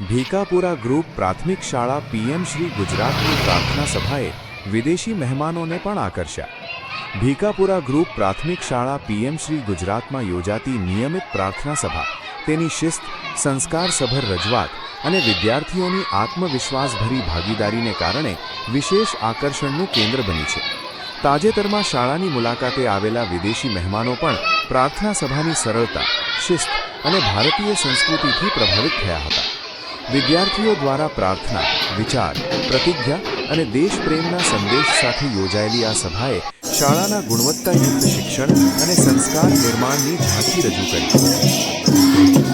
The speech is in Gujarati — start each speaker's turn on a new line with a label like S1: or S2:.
S1: ભીકાપુરા ગ્રુપ પ્રાથમિક શાળા પીએમ શ્રી ગુજરાતની પ્રાર્થના સભાએ વિદેશી મહેમાનોને પણ આકર્ષ્યા। ભીકાપુરા ગ્રુપ પ્રાથમિક શાળા પીએમ શ્રી ગુજરાતમાં યોજાતી નિયમિત પ્રાર્થના સભા તેની શિસ્ત, સંસ્કારસભર રજૂઆત અને વિદ્યાર્થીઓની આત્મવિશ્વાસભરી ભાગીદારીને કારણે વિશેષ આકર્ષણનું કેન્દ્ર બની છે। તાજેતરમાં શાળાની મુલાકાતે આવેલા વિદેશી મહેમાનો પણ પ્રાર્થના સભાની સરળતા, શિસ્ત અને ભારતીય સંસ્કૃતિથી પ્રભાવિત થયા હતા। વિદ્યાર્થીઓ દ્વારા પ્રાર્થના, વિચાર, પ્રતિજ્ઞા અને દેશપ્રેમના સંદેશ સાથે યોજાયેલી આ સભાએ શાળાના ગુણવત્તાયુક્ત શિક્ષણ અને સંસ્કાર નિર્માણની ઝાંખી રજૂ કરી।